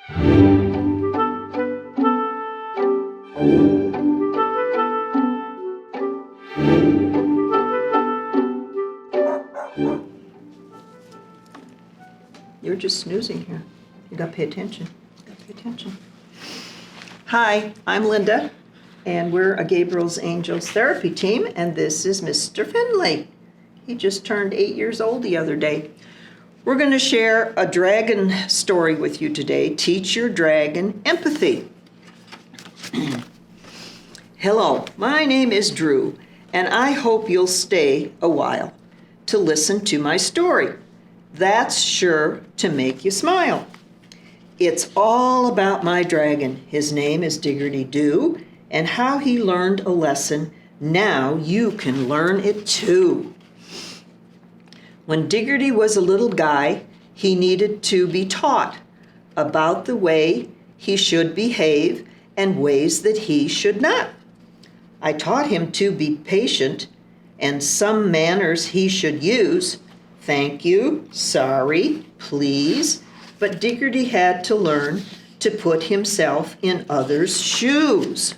You're just snoozing here. You gotta pay attention. Hi, I'm Linda, and we're a Gabriel's Angels therapy team, and this is Mr. Finley. He just turned 8 years old the other day. We're going to share a dragon story with you today. Teach your dragon empathy. Hello, my name is Drew, and I hope you'll stay a while to listen to my story. That's sure to make you smile. It's all about my dragon. His name is Diggerty-Doo, and how he learned a lesson. Now you can learn it too. When Diggerty was a little guy, he needed to be taught about the way he should behave and ways that he should not. I taught him to be patient and some manners he should use. Thank you, sorry, please. But Diggerty had to learn to put himself in others' shoes.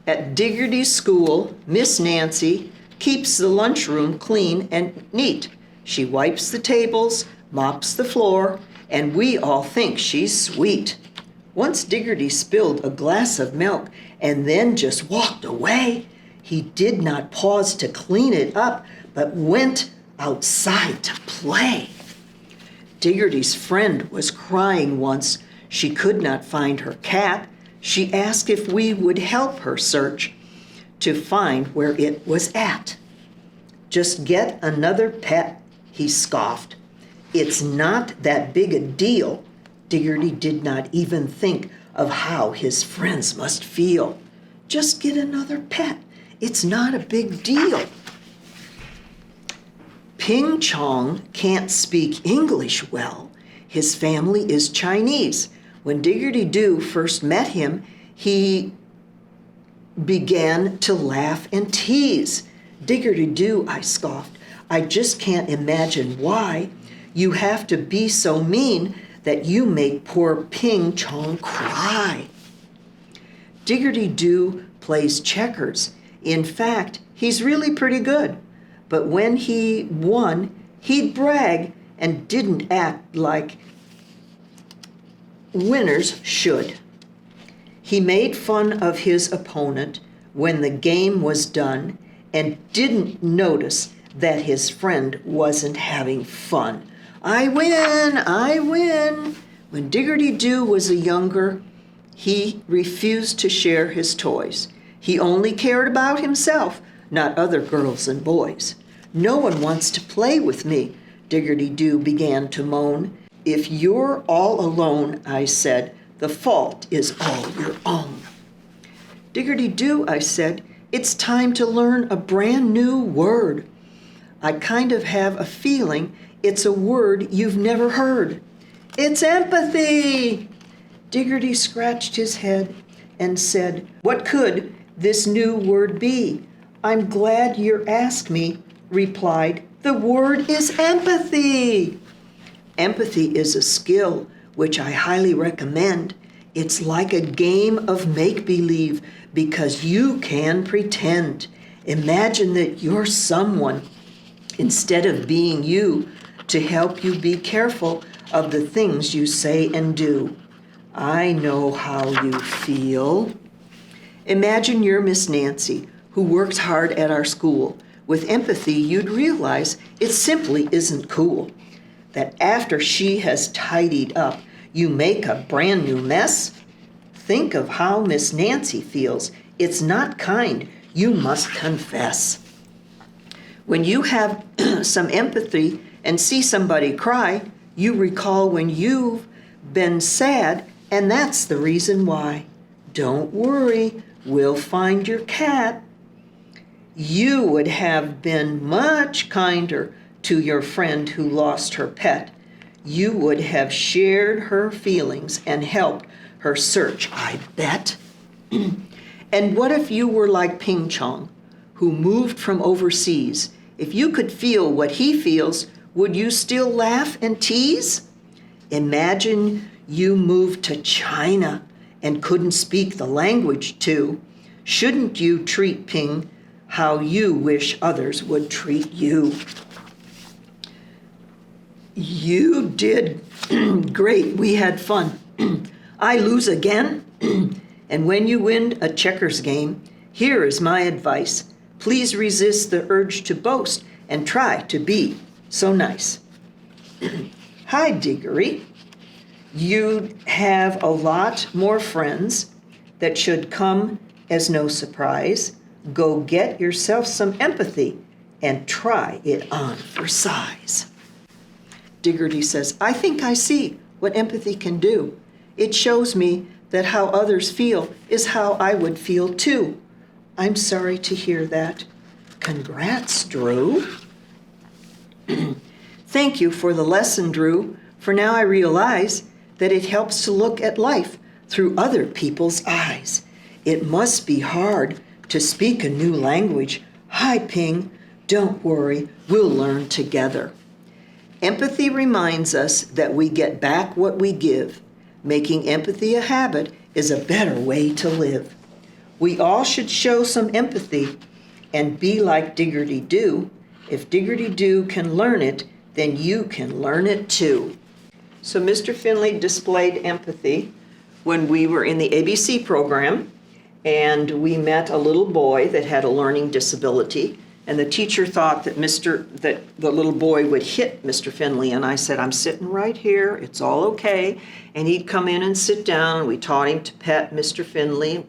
At Diggerty's school, Miss Nancy keeps the lunchroom clean and neat. She wipes the tables, mops the floor, and we all think she's sweet. Once Diggerty spilled a glass of milk and then just walked away. He did not pause to clean it up, but went outside to play. Diggerty's friend was crying once. She could not find her cat. She asked if we would help her search to find where it was at. Just get another pet, he scoffed. It's not that big a deal. Diggerty did not even think of how his friends must feel. Just get another pet. It's not a big deal. Ping Chong can't speak English well. His family is Chinese. When Diggerty-Doo first met him, he began to laugh and tease. Diggerty-Doo, I scoffed. I just can't imagine why you have to be so mean that you make poor Ping Chong cry. Diggerty-Doo plays checkers. In fact, he's really pretty good. But when he won, he'd brag and didn't act like winners should. He made fun of his opponent when the game was done and didn't notice that his friend wasn't having fun. I win, I win. When Diggerty-Doo was younger, he refused to share his toys. He only cared about himself, not other girls and boys. No one wants to play with me, Diggerty-Doo began to moan. If you're all alone, I said, the fault is all your own. Diggerty-Doo, I said, it's time to learn a brand new word. I kind of have a feeling it's a word you've never heard. It's empathy. Diggerty scratched his head and said, what could this new word be? I'm glad you asked me, replied, the word is empathy. Empathy is a skill which I highly recommend. It's like a game of make-believe because you can pretend. Imagine that you're someone instead of being you to help you be careful of the things you say and do. I know how you feel. Imagine you're Miss Nancy, who works hard at our school. With empathy, you'd realize it simply isn't cool that after she has tidied up, you make a brand new mess. Think of how Miss Nancy feels. It's not kind. You must confess. When you have some empathy and see somebody cry, you recall when you've been sad, and that's the reason why. Don't worry, we'll find your cat. You would have been much kinder to your friend who lost her pet. You would have shared her feelings and helped her search, I bet. And what if you were like Ping Chong, who moved from overseas? If you could feel what he feels, would you still laugh and tease? Imagine you moved to China and couldn't speak the language too, shouldn't you treat Ping how you wish others would treat you? You did great. We had fun. I lose again? And when you win a checkers game, here is my advice. Please resist the urge to boast and try to be so nice. Hi, Diggory. You have a lot more friends that should come as no surprise. Go get yourself some empathy and try it on for size. Diggory says, I think I see what empathy can do. It shows me that how others feel is how I would feel too. I'm sorry to hear that. Congrats, Drew. Thank you for the lesson, Drew. For now I realize that it helps to look at life through other people's eyes. It must be hard to speak a new language. Hi, Ping. Don't worry, we'll learn together. Empathy reminds us that we get back what we give. Making empathy a habit is a better way to live. We all should show some empathy and be like Diggory Do. If Diggory Do can learn it, then you can learn it too. So Mr. Finley displayed empathy when we were in the ABC program, and we met a little boy that had a learning disability, and the teacher thought that the little boy would hit Mr. Finley, and I said, I'm sitting right here, it's all okay. And he'd come in and sit down. We taught him to pet Mr. Finley,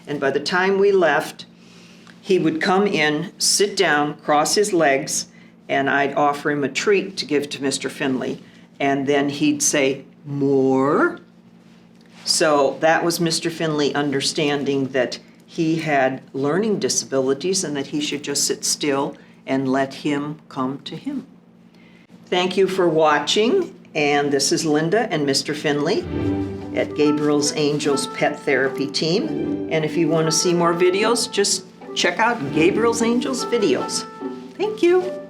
and by the time we left, he would come in, sit down, cross his legs, and I'd offer him a treat to give to Mr. Finley. And then he'd say, more. So that was Mr. Finley understanding that he had learning disabilities and that he should just sit still and let him come to him. Thank you for watching. And this is Linda and Mr. Finley at Gabriel's Angels Pet Therapy Team. And if you want to see more videos, just check out Gabriel's Angels videos. Thank you.